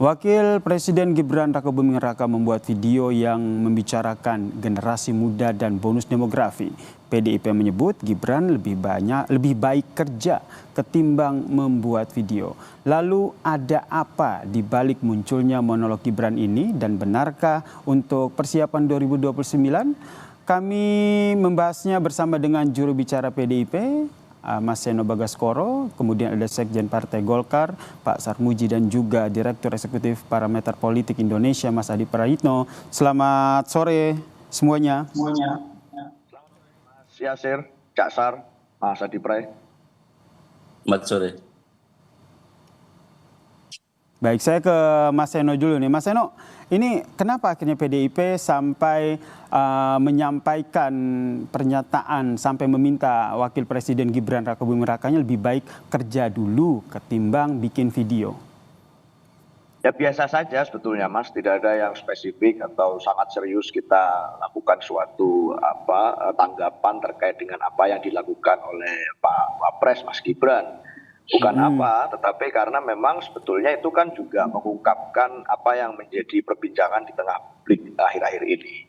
Wakil Presiden Gibran Rakabuming Raka membuat video yang membicarakan generasi muda dan bonus demografi. PDIP menyebut Gibran lebih baik kerja ketimbang membuat video. Lalu ada apa di balik munculnya monolog Gibran ini dan benarkah untuk persiapan 2029? Kami membahasnya bersama dengan juru bicara PDIP, Mas Seno Bagaskoro, kemudian ada Sekjen Partai Golkar, Pak Sarmuji, dan juga Direktur Eksekutif Parameter Politik Indonesia, Mas Adi Prayitno. Selamat sore semuanya. Selamat sore Mas Yasir, Cak Sar, Mas Adi Pray. Selamat sore. Baik, saya ke Mas Seno dulu nih. Mas Seno, ini kenapa akhirnya PDIP sampai menyampaikan pernyataan sampai meminta Wakil Presiden Gibran Rakabuming Rakanya lebih baik kerja dulu ketimbang bikin video? Ya biasa saja sebetulnya Mas, tidak ada yang spesifik atau sangat serius kita lakukan suatu tanggapan terkait dengan apa yang dilakukan oleh Pak Wapres Mas Gibran. Bukan apa, tetapi karena memang sebetulnya itu kan juga mengungkapkan apa yang menjadi perbincangan di tengah publik akhir-akhir ini.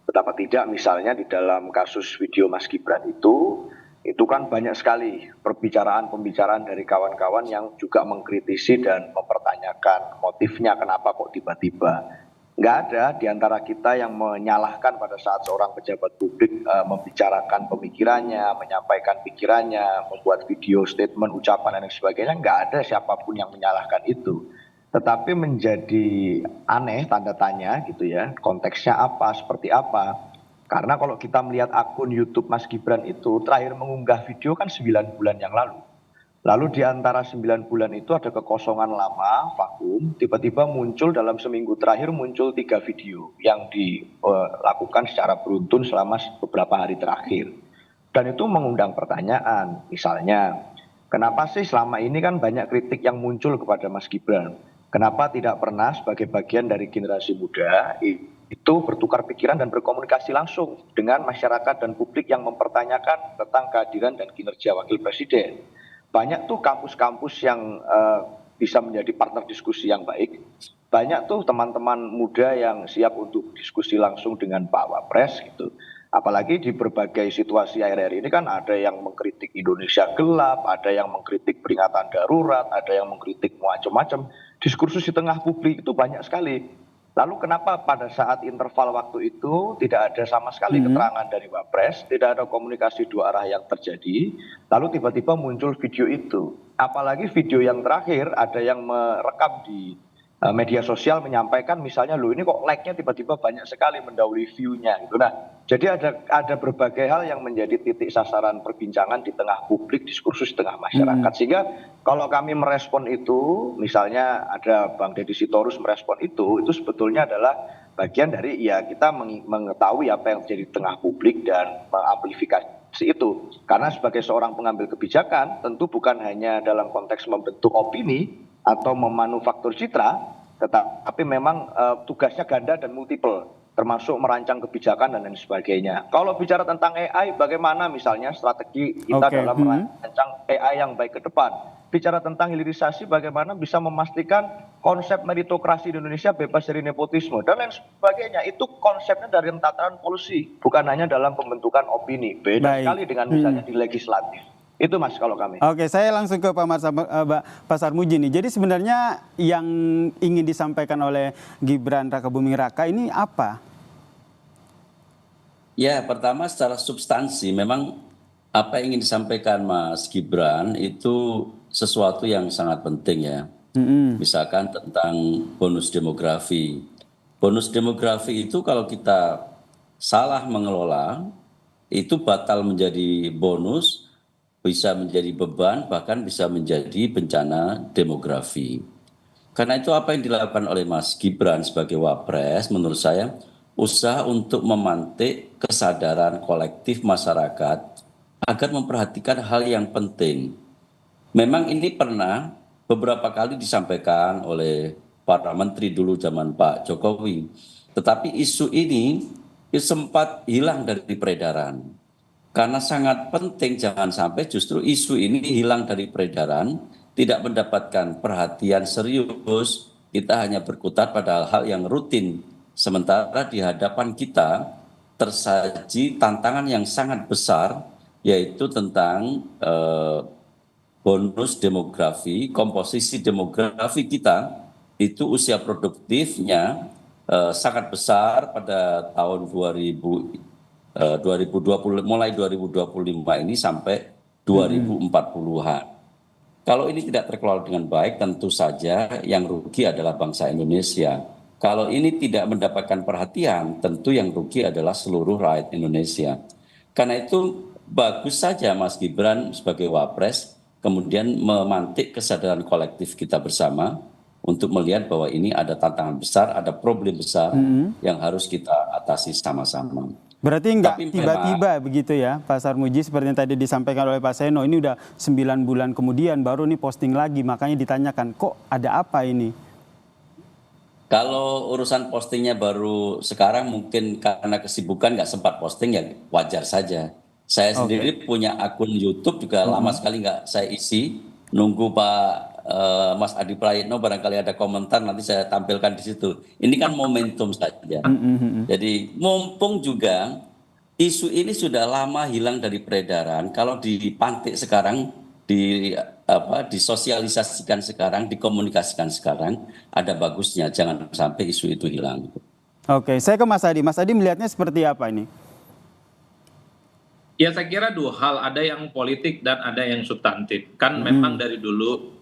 Betapa tidak misalnya di dalam kasus video Mas Gibran itu kan banyak sekali pembicaraan dari kawan-kawan yang juga mengkritisi dan mempertanyakan motifnya kenapa kok tiba-tiba. Nggak ada di antara kita yang menyalahkan pada saat seorang pejabat publik membicarakan pemikirannya, menyampaikan pikirannya, membuat video, statement, ucapan, dan sebagainya. Nggak ada siapapun yang menyalahkan itu. Tetapi menjadi aneh tanda tanya gitu ya, konteksnya apa, seperti apa. Karena kalau kita melihat akun YouTube Mas Gibran itu terakhir mengunggah video kan 9 bulan yang lalu. Lalu di antara 9 bulan itu ada kekosongan lama, vakum, tiba-tiba muncul dalam seminggu terakhir muncul 3 video yang dilakukan secara beruntun selama beberapa hari terakhir. Dan itu mengundang pertanyaan, misalnya, kenapa sih selama ini kan banyak kritik yang muncul kepada Mas Gibran? Kenapa tidak pernah sebagai bagian dari generasi muda itu bertukar pikiran dan berkomunikasi langsung dengan masyarakat dan publik yang mempertanyakan tentang kehadiran dan kinerja Wakil Presiden? Banyak tuh kampus-kampus yang bisa menjadi partner diskusi yang baik. Banyak tuh teman-teman muda yang siap untuk diskusi langsung dengan Pak Wapres gitu. Apalagi di berbagai situasi akhir-akhir ini kan ada yang mengkritik Indonesia gelap, ada yang mengkritik peringatan darurat, ada yang mengkritik macam-macam. Diskursus di tengah publik itu banyak sekali. Lalu kenapa pada saat interval waktu itu tidak ada sama sekali keterangan dari Wapres, tidak ada komunikasi dua arah yang terjadi, lalu tiba-tiba muncul video itu. Apalagi video yang terakhir ada yang merekam di media sosial menyampaikan misalnya loh ini kok like-nya tiba-tiba banyak sekali mendahului view-nya gitu. Nah, jadi ada berbagai hal yang menjadi titik sasaran perbincangan di tengah publik, diskursus di tengah masyarakat. Sehingga kalau kami merespon itu, misalnya ada Bang Deddy Sitorus merespon itu sebetulnya adalah bagian dari ya kita mengetahui apa yang terjadi di tengah publik dan mengamplifikasi itu. Karena sebagai seorang pengambil kebijakan tentu bukan hanya dalam konteks membentuk opini atau memanufaktur citra, tetapi memang tugasnya ganda dan multiple, termasuk merancang kebijakan dan lain sebagainya. Kalau bicara tentang AI, bagaimana misalnya strategi kita dalam merancang AI yang baik ke depan? Bicara tentang hilirisasi, bagaimana bisa memastikan konsep meritokrasi di Indonesia bebas dari nepotisme dan lain sebagainya. Itu konsepnya dari tataran policy, bukan hanya dalam pembentukan opini. Beda sekali dengan misalnya di legislatif. Itu Mas kalau kami. Oke, saya langsung ke Pak Sarmuji nih. Jadi sebenarnya yang ingin disampaikan oleh Gibran Rakabuming Raka ini apa? Ya, pertama secara substansi memang apa yang ingin disampaikan Mas Gibran itu sesuatu yang sangat penting ya. Misalkan tentang bonus demografi. Bonus demografi itu kalau kita salah mengelola itu batal menjadi bonus, bisa menjadi beban, bahkan bisa menjadi bencana demografi. Karena itu apa yang dilakukan oleh Mas Gibran sebagai Wapres, menurut saya usaha untuk memantik kesadaran kolektif masyarakat agar memperhatikan hal yang penting. Memang ini pernah beberapa kali disampaikan oleh para menteri dulu zaman Pak Jokowi. Tetapi isu ini sempat hilang dari peredaran. Karena sangat penting jangan sampai justru isu ini hilang dari peredaran, tidak mendapatkan perhatian serius kita hanya berkutat pada hal-hal yang rutin. Sementara di hadapan kita tersaji tantangan yang sangat besar, yaitu tentang bonus demografi, komposisi demografi kita itu usia produktifnya sangat besar pada tahun 2020, mulai 2025 ini sampai 2040-an. Kalau ini tidak terkelola dengan baik, tentu saja yang rugi adalah bangsa Indonesia. Kalau ini tidak mendapatkan perhatian, tentu yang rugi adalah seluruh rakyat Indonesia. Karena itu bagus saja Mas Gibran sebagai Wapres kemudian memantik kesadaran kolektif kita bersama untuk melihat bahwa ini ada tantangan besar, ada problem besar yang harus kita atasi sama-sama. Berarti nggak tiba-tiba begitu ya Pak Sarmuji, seperti yang tadi disampaikan oleh Pak Seno, ini udah 9 bulan kemudian baru nih posting lagi, makanya ditanyakan kok ada apa ini? Kalau urusan postingnya baru sekarang mungkin karena kesibukan nggak sempat posting, ya wajar saja. Saya sendiri punya akun YouTube juga lama sekali nggak saya isi, nunggu Pak Mas Adi Prayitno barangkali ada komentar nanti saya tampilkan di situ. Ini kan momentum saja. Jadi mumpung juga isu ini sudah lama hilang dari peredaran, kalau dipantik sekarang, disosialisasikan sekarang, dikomunikasikan sekarang, ada bagusnya, jangan sampai isu itu hilang. Oke, saya ke Mas Adi. Mas Adi melihatnya seperti apa ini? Ya saya kira dua hal, ada yang politik dan ada yang substantif. Kan memang dari dulu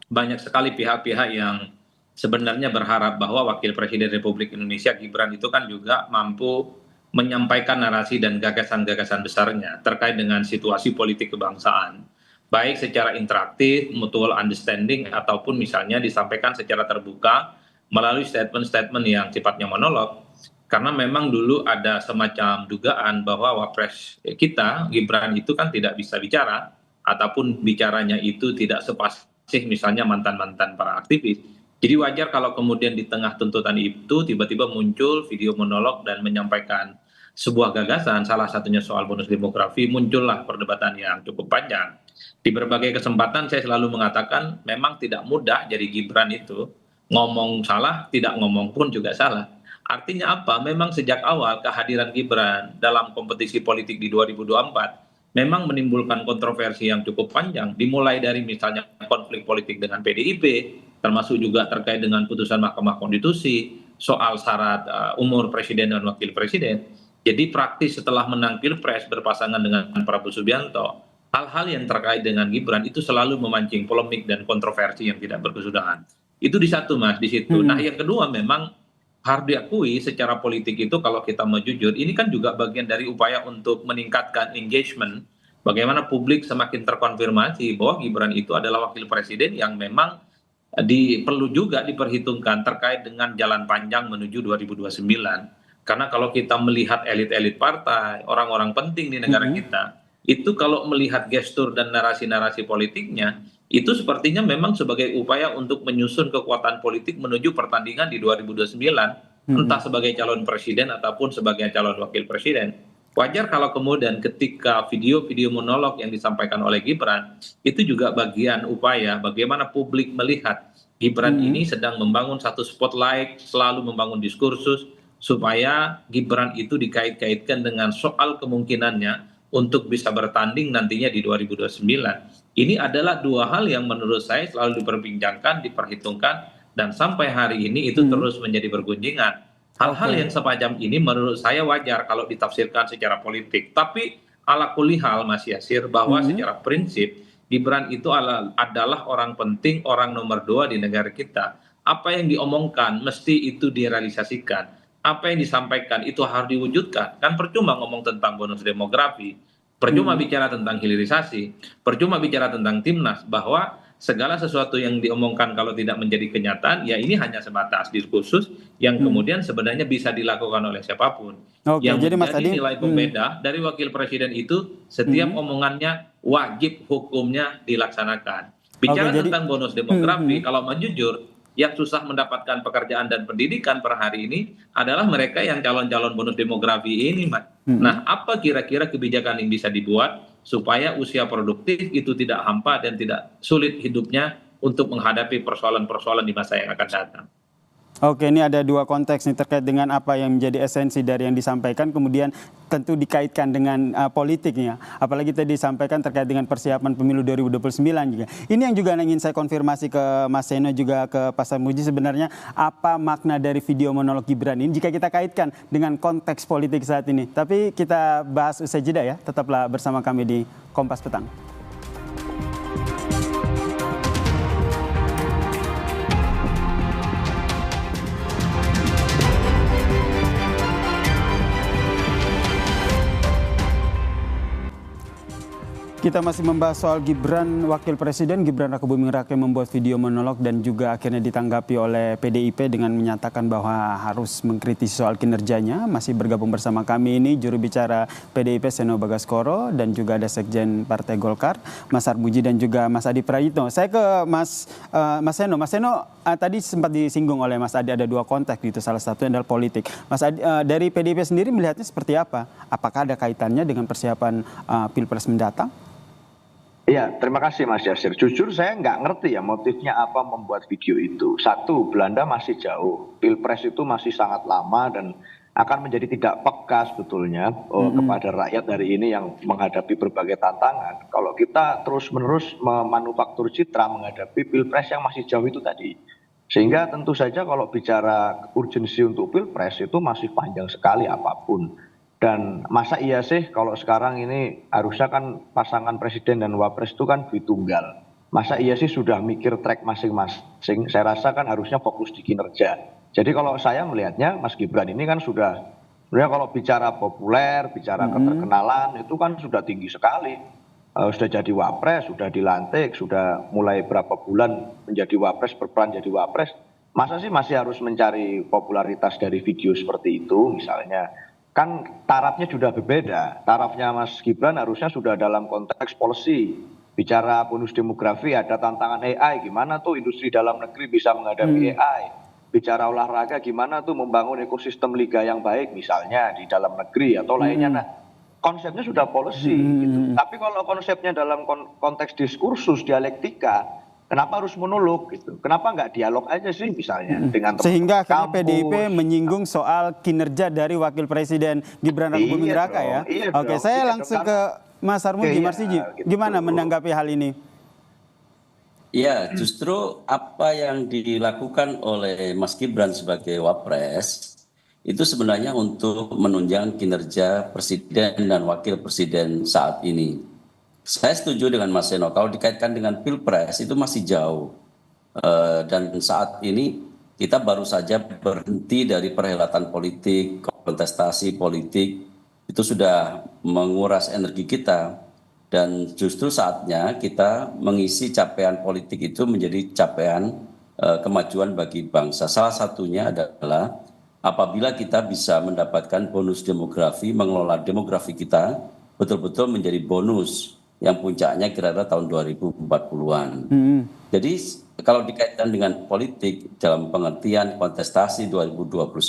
banyak sekali pihak-pihak yang sebenarnya berharap bahwa Wakil Presiden Republik Indonesia Gibran itu kan juga mampu menyampaikan narasi dan gagasan-gagasan besarnya terkait dengan situasi politik kebangsaan. Baik secara interaktif, mutual understanding, ataupun misalnya disampaikan secara terbuka melalui statement-statement yang sifatnya monolog. Karena memang dulu ada semacam dugaan bahwa Wapres kita, Gibran itu kan tidak bisa bicara, ataupun bicaranya itu tidak sepasih misalnya mantan-mantan para aktivis. Jadi wajar kalau kemudian di tengah tuntutan itu tiba-tiba muncul video monolog dan menyampaikan sebuah gagasan, salah satunya soal bonus demografi, muncullah perdebatan yang cukup panjang. Di berbagai kesempatan saya selalu mengatakan memang tidak mudah jadi Gibran itu, ngomong salah, tidak ngomong pun juga salah. Artinya apa? Memang sejak awal kehadiran Gibran dalam kompetisi politik di 2024 memang menimbulkan kontroversi yang cukup panjang, dimulai dari misalnya konflik politik dengan PDIP, termasuk juga terkait dengan putusan Mahkamah Konstitusi, soal syarat umur presiden dan wakil presiden. Jadi praktis setelah menang Pilpres berpasangan dengan Prabowo Subianto, hal-hal yang terkait dengan Gibran itu selalu memancing polemik dan kontroversi yang tidak berkesudahan. Itu di satu Mas, di situ. Nah yang kedua memang harus diakui secara politik itu kalau kita mau jujur, ini kan juga bagian dari upaya untuk meningkatkan engagement, bagaimana publik semakin terkonfirmasi bahwa Gibran itu adalah wakil presiden yang memang perlu juga diperhitungkan terkait dengan jalan panjang menuju 2029. Karena kalau kita melihat elit-elit partai, orang-orang penting di negara kita, itu kalau melihat gestur dan narasi-narasi politiknya, itu sepertinya memang sebagai upaya untuk menyusun kekuatan politik menuju pertandingan di 2029, entah sebagai calon presiden ataupun sebagai calon wakil presiden. Wajar kalau kemudian ketika video-video monolog yang disampaikan oleh Gibran, itu juga bagian upaya bagaimana publik melihat Gibran ini sedang membangun satu spotlight, selalu membangun diskursus, supaya Gibran itu dikait-kaitkan dengan soal kemungkinannya untuk bisa bertanding nantinya di 2029. Ini adalah dua hal yang menurut saya selalu diperbincangkan, diperhitungkan, dan sampai hari ini itu terus menjadi bergunjingan. Hal-hal yang semacam ini menurut saya wajar kalau ditafsirkan secara politik. Tapi ala kulli hal Mas Yasir, bahwa secara prinsip Gibran itu adalah orang penting, orang nomor 2 di negara kita. Apa yang diomongkan mesti itu direalisasikan. Apa yang disampaikan itu harus diwujudkan. Kan percuma ngomong tentang bonus demografi, percuma bicara tentang hilirisasi, percuma bicara tentang timnas, bahwa segala sesuatu yang diomongkan kalau tidak menjadi kenyataan, ya ini hanya sebatas diskursus yang kemudian sebenarnya bisa dilakukan oleh siapapun. Yang jadi Mas menjadi Adi, nilai pembeda dari wakil presiden itu setiap omongannya wajib hukumnya dilaksanakan. Bicara tentang bonus demografi, kalau mau jujur, yang susah mendapatkan pekerjaan dan pendidikan per hari ini adalah mereka yang calon-calon bonus demografi ini, Mas. Nah, apa kira-kira kebijakan yang bisa dibuat supaya usia produktif itu tidak hampa dan tidak sulit hidupnya untuk menghadapi persoalan-persoalan di masa yang akan datang? Oke, ini ada dua konteks nih terkait dengan apa yang menjadi esensi dari yang disampaikan, kemudian tentu dikaitkan dengan politiknya. Apalagi tadi disampaikan terkait dengan persiapan pemilu 2029 juga. Ini yang juga ingin saya konfirmasi ke Mas Seno juga ke Pak Sarmuji, sebenarnya apa makna dari video monolog Gibran ini jika kita kaitkan dengan konteks politik saat ini. Tapi kita bahas usai jeda ya, tetaplah bersama kami di Kompas Petang. Kita masih membahas soal Gibran, Wakil Presiden Gibran Rakebuming Raka membuat video monolog dan juga akhirnya ditanggapi oleh PDIP dengan menyatakan bahwa harus mengkritisi soal kinerjanya. Masih bergabung bersama kami ini juru bicara PDIP Seno Bagaskoro dan juga ada Sekjen Partai Golkar Mas Sarmuji dan juga Mas Adi Prayitno. Saya ke Mas Seno. Mas Seno, tadi sempat disinggung oleh Mas Adi ada dua konteks gitu, salah satunya adalah politik. Mas Adi, dari PDIP sendiri melihatnya seperti apa? Apakah ada kaitannya dengan persiapan Pilpres mendatang? Iya, terima kasih Mas Yasir. Jujur saya nggak ngerti ya motifnya apa membuat video itu. Satu, Belanda masih jauh. Pilpres itu masih sangat lama dan akan menjadi tidak peka sebetulnya kepada rakyat hari ini yang menghadapi berbagai tantangan. Kalau kita terus-menerus memanufaktur citra menghadapi Pilpres yang masih jauh itu tadi. Sehingga tentu saja kalau bicara urgensi untuk Pilpres itu masih panjang sekali apapun. Dan masa iya sih kalau sekarang ini harusnya kan pasangan presiden dan wapres itu kan duit tunggal. Masa iya sih sudah mikir track masing-masing, saya rasa kan harusnya fokus di kinerja. Jadi kalau saya melihatnya Mas Gibran ini kan sudah, sebenarnya kalau bicara populer, bicara keterkenalan itu kan sudah tinggi sekali. Sudah jadi wapres, sudah dilantik, sudah mulai berapa bulan menjadi wapres, berperan jadi wapres. Masa sih masih harus mencari popularitas dari video seperti itu misalnya. Kan tarafnya sudah berbeda. Tarafnya Mas Gibran harusnya sudah dalam konteks policy. Bicara bonus demografi ada tantangan AI, gimana tuh industri dalam negeri bisa menghadapi AI. Bicara olahraga gimana tuh membangun ekosistem liga yang baik misalnya di dalam negeri atau lainnya. Nah, konsepnya sudah policy gitu. Tapi kalau konsepnya dalam konteks diskursus, dialektika, kenapa harus monolog gitu? Kenapa nggak dialog aja sih misalnya dengan teman sehingga akhirnya kampus. PDIP menyinggung soal kinerja dari Wakil Presiden Gibran Rakebuming Raka ya. Oke, saya langsung ke Mas Sarmuji, Marsiji. Gimana menanggapi hal ini? Ya, justru apa yang dilakukan oleh Mas Gibran sebagai Wapres itu sebenarnya untuk menunjang kinerja Presiden dan Wakil Presiden saat ini. Saya setuju dengan Mas Seno, kalau dikaitkan dengan Pilpres itu masih jauh. Dan saat ini kita baru saja berhenti dari perhelatan politik, kontestasi politik, itu sudah menguras energi kita. Dan justru saatnya kita mengisi capaian politik itu menjadi capaian kemajuan bagi bangsa. Salah satunya adalah apabila kita bisa mendapatkan bonus demografi, mengelola demografi kita betul-betul menjadi bonus yang puncaknya kira-kira tahun 2040-an. Jadi kalau dikaitkan dengan politik dalam pengertian kontestasi 2029,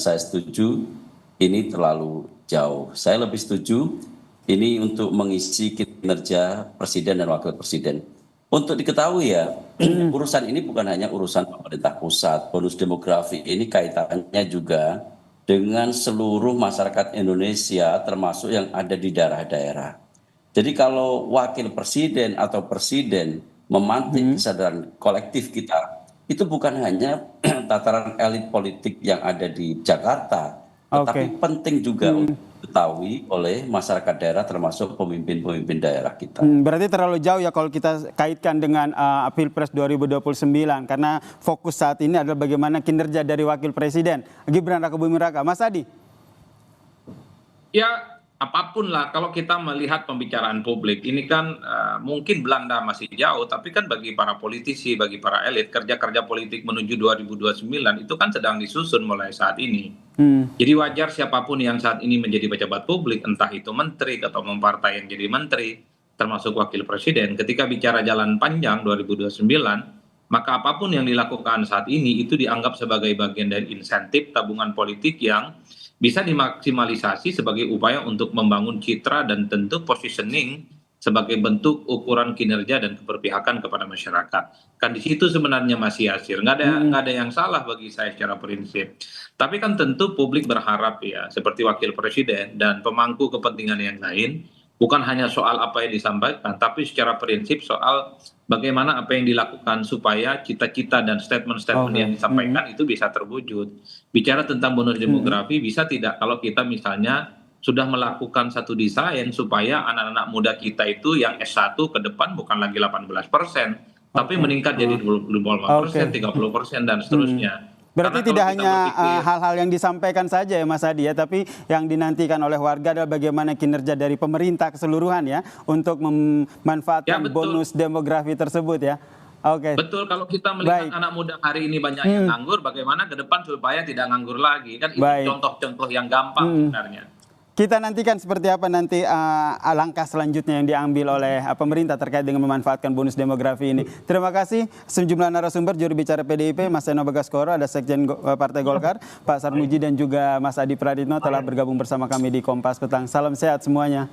saya setuju ini terlalu jauh. Saya lebih setuju ini untuk mengisi kinerja Presiden dan Wakil Presiden. Untuk diketahui ya, urusan ini bukan hanya urusan pemerintah pusat. Bonus demografi ini kaitannya juga dengan seluruh masyarakat Indonesia termasuk yang ada di daerah-daerah. Jadi kalau wakil presiden atau presiden memantik kesadaran kolektif kita, itu bukan hanya tataran elit politik yang ada di Jakarta, tetapi penting juga untuk diketahui oleh masyarakat daerah termasuk pemimpin-pemimpin daerah kita. Berarti terlalu jauh ya kalau kita kaitkan dengan Pilpres 2029, karena fokus saat ini adalah bagaimana kinerja dari Wakil Presiden Gibran Rakebuming Raka. Mas Adi? Ya, apapun lah, kalau kita melihat pembicaraan publik, ini kan mungkin Belanda masih jauh, tapi kan bagi para politisi, bagi para elit, kerja-kerja politik menuju 2029 itu kan sedang disusun mulai saat ini. Jadi wajar siapapun yang saat ini menjadi pejabat publik, entah itu menteri atau mempartai yang jadi menteri, termasuk wakil presiden, ketika bicara jalan panjang 2029, maka apapun yang dilakukan saat ini itu dianggap sebagai bagian dari insentif tabungan politik yang bisa dimaksimalisasi sebagai upaya untuk membangun citra dan tentu positioning sebagai bentuk ukuran kinerja dan keberpihakan kepada masyarakat. Kan di situ sebenarnya Mas Yasir, nggak ada yang salah bagi saya secara prinsip. Tapi kan tentu publik berharap ya, seperti wakil presiden dan pemangku kepentingan yang lain, bukan hanya soal apa yang disampaikan, tapi secara prinsip soal bagaimana apa yang dilakukan supaya cita-cita dan statement-statement yang disampaikan itu bisa terwujud. Bicara tentang bonus demografi, bisa tidak kalau kita misalnya sudah melakukan satu desain supaya anak-anak muda kita itu yang S1 ke depan bukan lagi 18%, tapi meningkat jadi 25%, 30% dan seterusnya. Berarti tidak hanya hal-hal yang disampaikan saja ya Mas Adi ya, tapi yang dinantikan oleh warga adalah bagaimana kinerja dari pemerintah keseluruhan ya untuk memanfaatkan bonus demografi tersebut ya. Oke. Betul, kalau kita melihat anak muda hari ini banyak yang nganggur, bagaimana ke depan supaya tidak nganggur lagi? Kan itu contoh-contoh yang gampang sebenarnya. Kita nantikan seperti apa nanti langkah selanjutnya yang diambil oleh pemerintah terkait dengan memanfaatkan bonus demografi ini. Terima kasih sejumlah narasumber, juru bicara PDIP, Mas Seno Bagaskoro, ada Sekjen Partai Golkar, Pak Sarmuji dan juga Mas Adi Praditno telah bergabung bersama kami di Kompas Petang. Salam sehat semuanya.